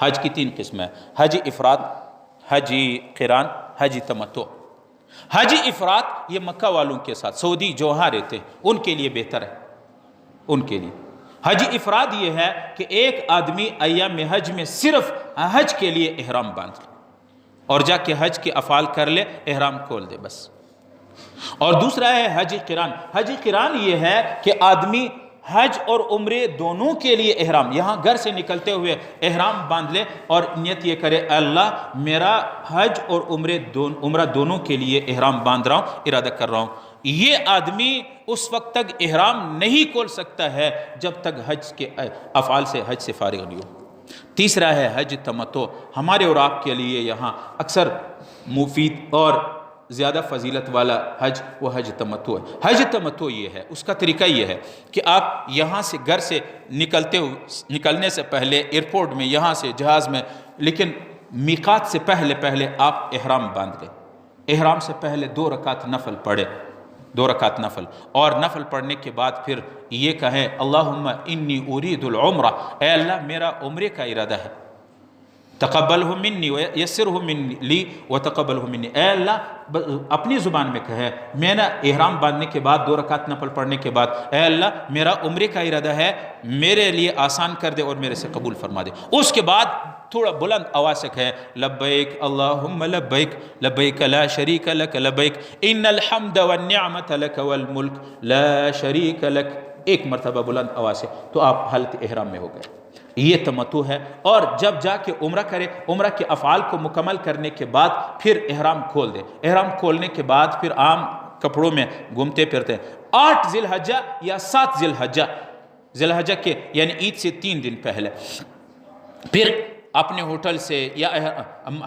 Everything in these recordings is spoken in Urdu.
حج کی 3 قسمیں ہیں، حج افراد، حج قران، حج تمتع۔ حج افراد یہ مکہ والوں کے ساتھ، سعودی جو وہاں رہتے ہیں ان کے لیے بہتر ہے، ان کے لیے۔ حج افراد یہ ہے کہ ایک آدمی ایام حج میں صرف حج کے لیے احرام باندھ لے اور جا کے حج کے افعال کر لے، احرام کھول دے بس۔ اور دوسرا ہے حج قران۔ حج قران یہ ہے کہ آدمی حج اور عمرے دونوں کے لیے احرام، یہاں گھر سے نکلتے ہوئے احرام باندھ لے اور نیت یہ کرے، اللہ میرا حج اور عمرہ دونوں کے لیے احرام باندھ رہا ہوں، ارادہ کر رہا ہوں۔ یہ آدمی اس وقت تک احرام نہیں کھول سکتا ہے جب تک حج کے افعال سے، حج سے فارغ نہیں ہو۔ تیسرا ہے حج تمتع۔ ہمارے اور آپ کے لیے یہاں اکثر مفید اور زیادہ فضیلت والا حج وہ حج تمتع ہے۔ حج تمتع یہ ہے، اس کا طریقہ یہ ہے کہ آپ یہاں سے گھر سے نکلنے سے پہلے ایئرپورٹ میں، یہاں سے جہاز میں، لیکن میقات سے پہلے آپ احرام باندھ لیں۔ احرام سے پہلے 2 رکعت نفل پڑھے، 2 رکعت نفل، اور نفل پڑھنے کے بعد پھر یہ کہیں اللہم انی ارید العمرہ، اے اللہ میرا عمرے کا ارادہ ہے، تقبلہ منی ویسرہ منی لی وتقبلہ منی، اے اللہ اپنی زبان میں کہے، میں نے احرام باندھنے کے بعد 2 رکعت نفل پڑھنے کے بعد، اے اللہ میرا عمرے کا ارادہ ہے، میرے لیے آسان کر دے اور میرے سے قبول فرما دے۔ اس کے بعد تھوڑا بلند آواز سے کہے لبیک اللہم لبیک لبیک لا شریک لک لبیک ان الحمد والنعمت لک والملک لا شریک لک، ایک مرتبہ بلند آواز سے، تو آپ حالت احرام میں ہو گئے۔ یہ تمتع ہے۔ اور جب جا کے عمرہ کرے، عمرہ کے افعال کو مکمل کرنے کے بعد پھر احرام کھول دے۔ احرام کھولنے کے بعد پھر عام کپڑوں میں گھومتے پھرتے ہیں۔ 8 ذی الحجہ یا 7 ذی الحجہ کے یعنی عید سے 3 دن پہلے پھر اپنے ہوٹل سے یا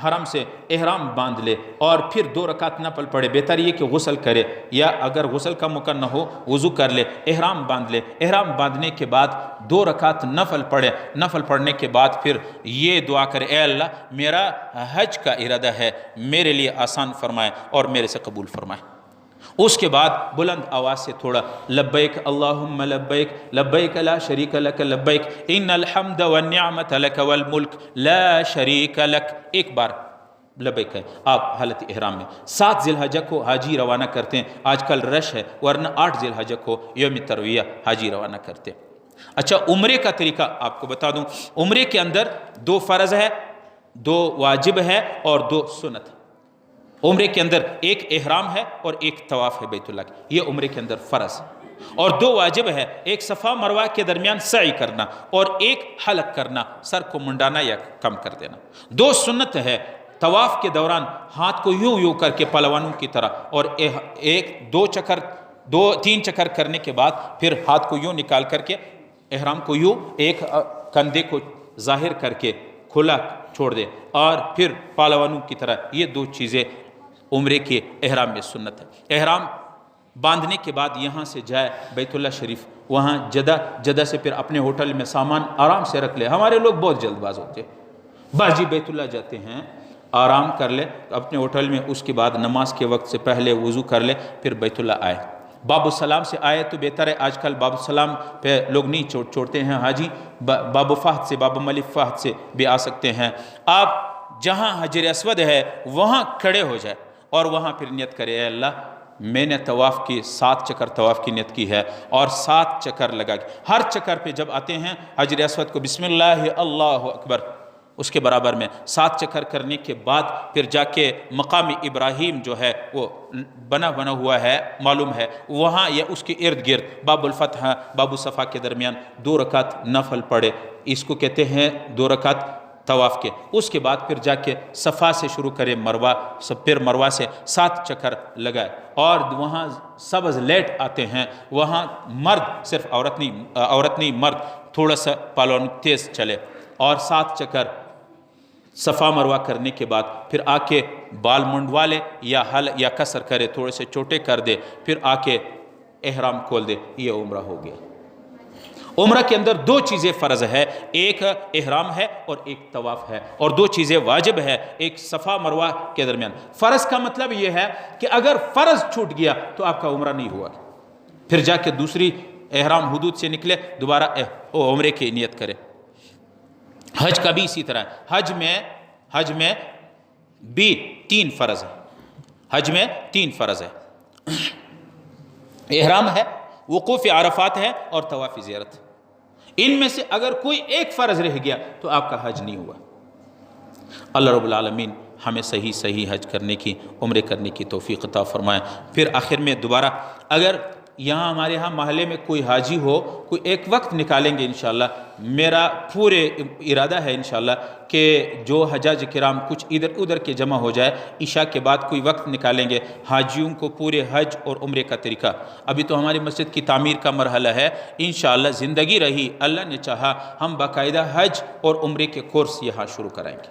حرم سے احرام باندھ لے اور پھر 2 رکعت نفل پڑھے۔ بہتر یہ کہ غسل کرے، یا اگر غسل کا موقع نہ ہو وضو کر لے، احرام باندھ لے۔ احرام باندھنے کے بعد 2 رکعت نفل پڑھے۔ نفل پڑھنے کے بعد پھر یہ دعا کرے، اے اللہ میرا حج کا ارادہ ہے، میرے لیے آسان فرمائے اور میرے سے قبول فرمائے۔ اس کے بعد بلند آواز سے تھوڑا لبیک اللہم لبیک لبیک لا شریک لک لبیک ان الحمد والنعمت لک والملک لا شریک لک، ایک بار لبیک ہے آپ حالت احرام میں۔ 7 ذی الحجہ کو حاجی روانہ کرتے ہیں، آج کل رش ہے، ورنہ 8 ذی الحجہ کو یوم ترویہ حاجی روانہ کرتے ہیں۔ اچھا، عمرے کا طریقہ آپ کو بتا دوں۔ عمرے کے اندر 2 فرض ہے، 2 واجب ہے اور 2 سنت ہے۔ عمرے کے اندر ایک احرام ہے اور ایک طواف ہے بیت اللہ کی، یہ عمرے کے اندر فرض ہے۔ اور 2 واجب ہے، ایک صفا مروہ کے درمیان سعی کرنا اور ایک حلق کرنا، سر کو منڈانا یا کم کر دینا۔ 2 سنت ہے، طواف کے دوران ہاتھ کو یوں کر کے پہلوانوں کی طرح، اور 3 چکر کرنے کے بعد پھر ہاتھ کو یوں نکال کر کے احرام کو یوں ایک کندھے کو ظاہر کر کے کھلا چھوڑ دے، اور پھر پہلوانوں کی طرح۔ یہ 2 چیزیں عمرے کے احرام میں سنت ہے۔ احرام باندھنے کے بعد یہاں سے جائے بیت اللہ شریف، وہاں جدہ سے پھر اپنے ہوٹل میں سامان آرام سے رکھ لے۔ ہمارے لوگ بہت جلد باز ہوتے ہیں، باجی بیت اللہ جاتے ہیں، آرام کر لے اپنے ہوٹل میں، اس کے بعد نماز کے وقت سے پہلے وضو کر لے، پھر بیت اللہ آئے۔ باب السلام سے آئے تو بہتر ہے، آج کل باب السلام پہ لوگ نہیں چھوڑتے ہیں حاجی، باب فہد سے، باب ملک فہد سے بھی آ سکتے ہیں۔ آپ جہاں حجر اسود ہے وہاں کھڑے ہو جائے اور وہاں پھر نیت کرے، اے اللہ میں نے طواف کی 7 چکر طواف کی نیت کی ہے اور 7 چکر لگا کے، ہر چکر پہ جب آتے ہیں حجر اسود کو بسم اللہ اللہ اکبر اس کے برابر میں 7 چکر کرنے کے بعد پھر جا کے مقام ابراہیم جو ہے وہ بنا ہوا ہے، معلوم ہے، وہاں یا اس کے ارد گرد باب الفتح باب الصفا کے درمیان 2 رکعت نفل پڑھے، اس کو کہتے ہیں 2 رکعت طواف کے۔ اس کے بعد پھر جا کے صفا سے شروع کرے، پھر مروہ سے 7 چکر لگائے، اور وہاں سبز لیٹ آتے ہیں، وہاں مرد صرف عورت نہیں مرد تھوڑا سا پالون تیز چلے، اور 7 چکر صفا مروہ کرنے کے بعد پھر آ کے بال منڈوا لے یا حل یا قصر کرے، تھوڑے سے چھوٹے کر دے، پھر آ کے احرام کھول دے، یہ عمرہ ہو گیا۔ عمرہ کے اندر 2 چیزیں فرض ہے، ایک احرام ہے اور ایک طواف ہے، اور 2 چیزیں واجب ہے، ایک صفا مروہ کے درمیان۔ فرض کا مطلب یہ ہے کہ اگر فرض چھوٹ گیا تو آپ کا عمرہ نہیں ہوا، پھر جا کے دوسری احرام حدود سے نکلے، دوبارہ عمرے کی نیت کرے۔ حج کا بھی اسی طرح ہے، حج میں بھی 3 فرض ہے، حج میں 3 فرض ہے، احرام ہے، وقوف عرفات ہے اور طواف زیارت۔ ان میں سے اگر کوئی ایک فرض رہ گیا تو آپ کا حج نہیں ہوا۔ اللہ رب العالمین ہمیں صحیح حج کرنے کی، عمرے کرنے کی توفیق عطا فرمائے۔ پھر آخر میں دوبارہ، اگر یہاں ہمارے ہاں محلے میں کوئی حاجی ہو، کوئی ایک وقت نکالیں گے انشاءاللہ، میرا پورے ارادہ ہے انشاءاللہ کہ جو حجاج کرام کچھ ادھر ادھر کے جمع ہو جائے، عشاء کے بعد کوئی وقت نکالیں گے، حاجیوں کو پورے حج اور عمرے کا طریقہ۔ ابھی تو ہماری مسجد کی تعمیر کا مرحلہ ہے، انشاءاللہ زندگی رہی، اللہ نے چاہا ہم باقاعدہ حج اور عمرے کے کورس یہاں شروع کرائیں گے۔